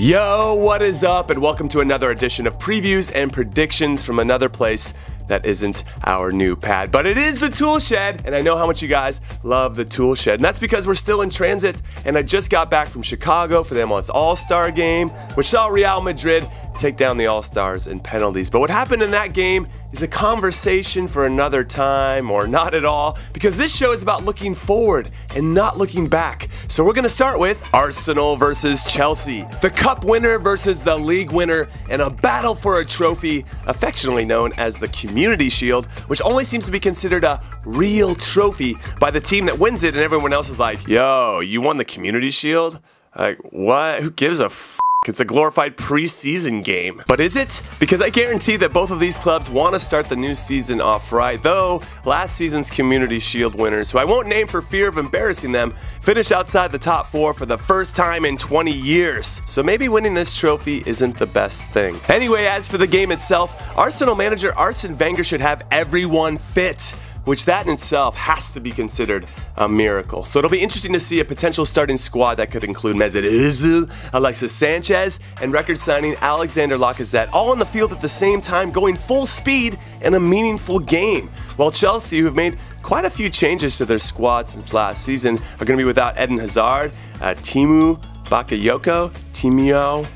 Yo, what is up, and welcome to another edition of previews and predictions from another place that isn't our new pad, but it is the Tool Shed, and I know how much you guys love the Tool Shed, and that's because we're still in transit, and I just got back from Chicago for the MLS All-Star game, which saw Real Madrid take down the All-Stars in penalties. But what happened in that game is a conversation for another time, or not at all, because this show is about looking forward and not looking back. So we're gonna start with Arsenal versus Chelsea, the cup winner versus the league winner, and a battle for a trophy affectionately known as the Community Shield, which only seems to be considered a real trophy by the team that wins it, and everyone else is like, yo, you won the Community Shield? Like, what? Who gives a f? It's a glorified preseason game. But is it? Because I guarantee that both of these clubs want to start the new season off right, though last season's Community Shield winners, who I won't name for fear of embarrassing them, finished outside the top 4 for the first time in 20 years. So maybe winning this trophy isn't the best thing. Anyway, as for the game itself, Arsenal manager Arsene Wenger should have everyone fit, which that in itself has to be considered a miracle. So it'll be interesting to see a potential starting squad that could include Mesut Ozil, Alexis Sanchez, and record signing Alexander Lacazette, all on the field at the same time, going full speed in a meaningful game. While Chelsea, who've made quite a few changes to their squad since last season, are going to be without Eden Hazard, Timu Bakayoko,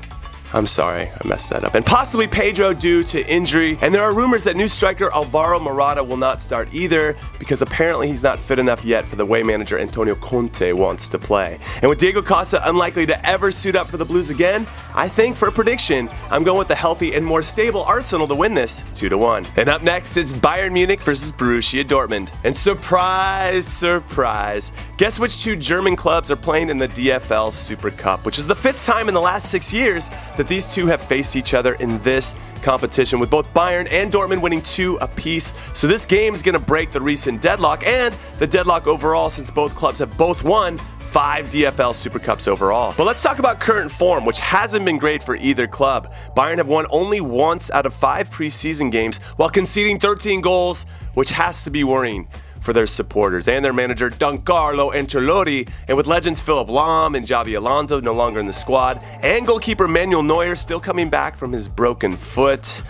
I'm sorry, I messed that up. And possibly Pedro due to injury. And there are rumors that new striker Alvaro Morata will not start either, because apparently he's not fit enough yet for the way manager Antonio Conte wants to play. And with Diego Costa unlikely to ever suit up for the Blues again, I think for a prediction, I'm going with the healthy and more stable Arsenal to win this 2-1. And up next is Bayern Munich versus Borussia Dortmund. And surprise, surprise, guess which two German clubs are playing in the DFL Super Cup, which is the 5th time in the last 6 years that these two have faced each other in this competition, with both Bayern and Dortmund winning 2 apiece. So this game is going to break the recent deadlock and the deadlock overall, since both clubs have both won 5 DFL Super Cups overall. But let's talk about current form, which hasn't been great for either club. Bayern have won only once out of 5 preseason games while conceding 13 goals, which has to be worrying for their supporters and their manager Giancarlo Ancelotti. And with legends Philipp Lahm and Xabi Alonso no longer in the squad, and goalkeeper Manuel Neuer still coming back from his broken foot,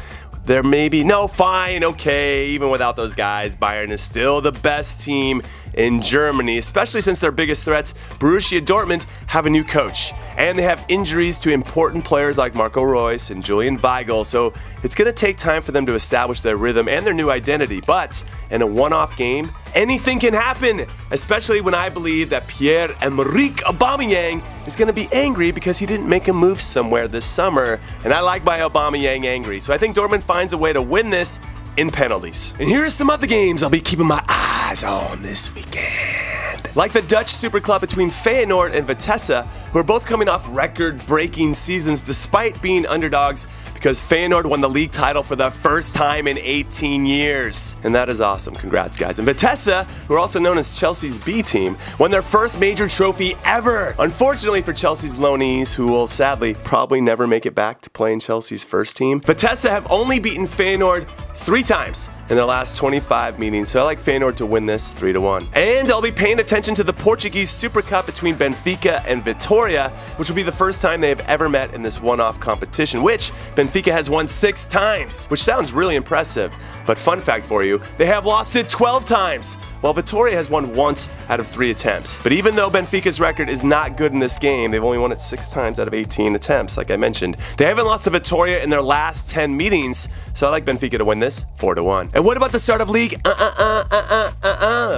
there may be okay, even without those guys, Bayern is still the best team in Germany, especially since their biggest threats, Borussia Dortmund, have a new coach. And they have injuries to important players like Marco Reus and Julian Weigl, so it's going to take time for them to establish their rhythm and their new identity. But in a one-off game, anything can happen, especially when I believe that Pierre-Emerick Aubameyang is going to be angry because he didn't make a move somewhere this summer. And I like my Aubameyang angry, so I think Dortmund finds a way to win this in penalties. And here are some other games I'll be keeping my eyes on this weekend. Like the Dutch Super Club between Feyenoord and Vitesse, who are both coming off record-breaking seasons despite being underdogs, because Feyenoord won the league title for the first time in 18 years. And that is awesome. Congrats, guys. And Vitesse, who are also known as Chelsea's B team, won their first major trophy ever. Unfortunately for Chelsea's loanees, who will sadly probably never make it back to playing Chelsea's first team, Vitesse have only beaten Feyenoord 3 times in their last 25 meetings, so I like Feyenoord to win this 3-1. And I'll be paying attention to the Portuguese Super Cup between Benfica and Vitória, which will be the first time they have ever met in this one-off competition, which Benfica has won 6 times, which sounds really impressive. But fun fact for you, they have lost it 12 times, while Vitória has won once out of 3 attempts. But even though Benfica's record is not good in this game, they've only won it 6 times out of 18 attempts, like I mentioned. They haven't lost to Vitória in their last 10 meetings, so I like Benfica to win this 4-1. And what about the start of league?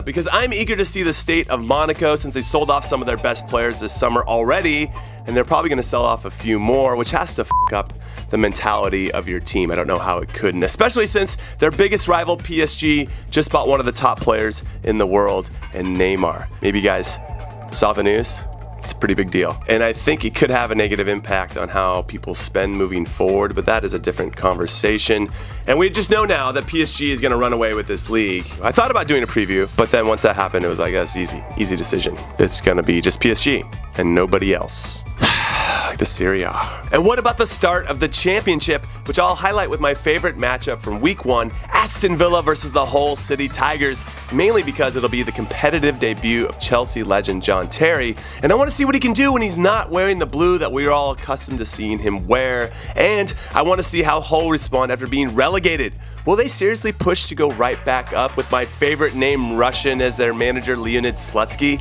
Because I'm eager to see the state of Monaco, since they sold off some of their best players this summer already, and they're probably going to sell off a few more, which has to f up the mentality of your team. I don't know how it couldn't, especially since their biggest rival, PSG, just bought one of the top players in the world, in Neymar. Maybe you guys saw the news? It's a pretty big deal. And I think it could have a negative impact on how people spend moving forward, but that is a different conversation. And we just know now that PSG is going to run away with this league. I thought about doing a preview, but then once that happened, it was like, that's easy decision. It's going to be just PSG and nobody else. Like the Serie A. And what about the start of the championship, which I'll highlight with my favorite matchup from week 1, Aston Villa versus the Hull City Tigers, mainly because it'll be the competitive debut of Chelsea legend John Terry, and I want to see what he can do when he's not wearing the blue that we're all accustomed to seeing him wear, and I want to see how Hull respond after being relegated. Will they seriously push to go right back up with my favorite name Russian as their manager Leonid Slutsky?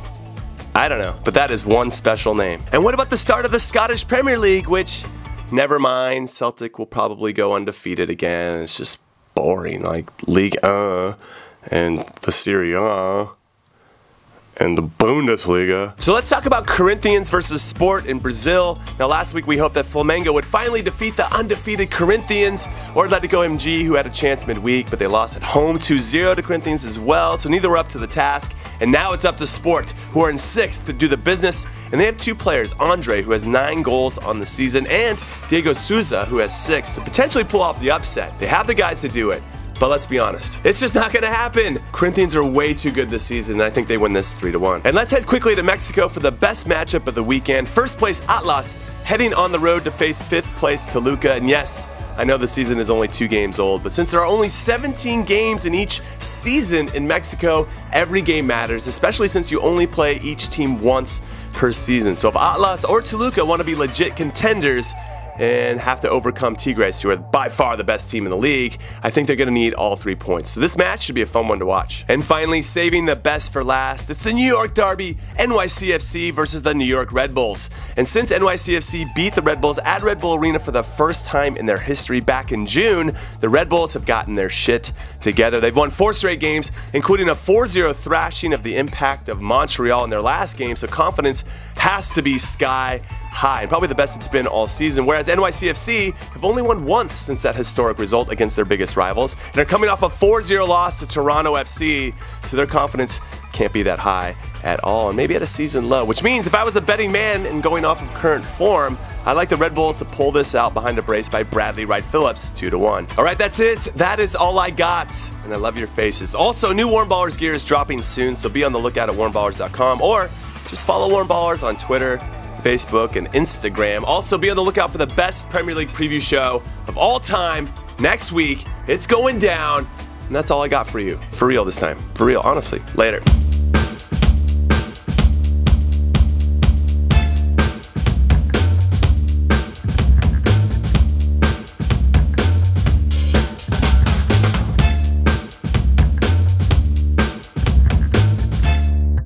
I don't know, but that is one special name. And what about the start of the Scottish Premier League, which, never mind, Celtic will probably go undefeated again. It's just boring, like Ligue 1 and the Serie A and the Bundesliga. So let's talk about Corinthians versus Sport in Brazil. Now last week we hoped that Flamengo would finally defeat the undefeated Corinthians, or Atletico MG, who had a chance midweek, but they lost at home 2-0 to Corinthians as well, so neither were up to the task. And now it's up to Sport, who are in 6th, to do the business, and they have 2 players, Andre, who has 9 goals on the season, and Diego Souza, who has 6, to potentially pull off the upset. They have the guys to do it. But let's be honest, it's just not gonna happen. Corinthians are way too good this season, and I think they win this 3-1. And let's head quickly to Mexico for the best matchup of the weekend. First place Atlas heading on the road to face 5th place Toluca. And yes, I know the season is only 2 games old, but since there are only 17 games in each season in Mexico, every game matters, especially since you only play each team once per season. So if Atlas or Toluca want to be legit contenders and have to overcome Tigres, who are by far the best team in the league, I think they're going to need all 3 points. So this match should be a fun one to watch. And finally, saving the best for last, it's the New York Derby, NYCFC versus the New York Red Bulls. And since NYCFC beat the Red Bulls at Red Bull Arena for the first time in their history back in June, the Red Bulls have gotten their shit together. They've won 4 straight games, including a 4-0 thrashing of the Impact of Montreal in their last game, so confidence has to be sky high, and probably the best it's been all season, whereas NYCFC have only won once since that historic result against their biggest rivals, and are coming off a 4-0 loss to Toronto FC, so their confidence can't be that high at all, and maybe at a season low, which means if I was a betting man and going off of current form, I'd like the Red Bulls to pull this out behind a brace by Bradley Wright Phillips, 2-1. All right, that's it. That is all I got, and I love your faces. Also, new Warmballers gear is dropping soon, so be on the lookout at warmballers.com, or just follow Warmballers on Twitter, Facebook, and Instagram. Also, be on the lookout for the best Premier League preview show of all time next week. It's going down, and that's all I got for you. For real this time. For real, honestly. Later.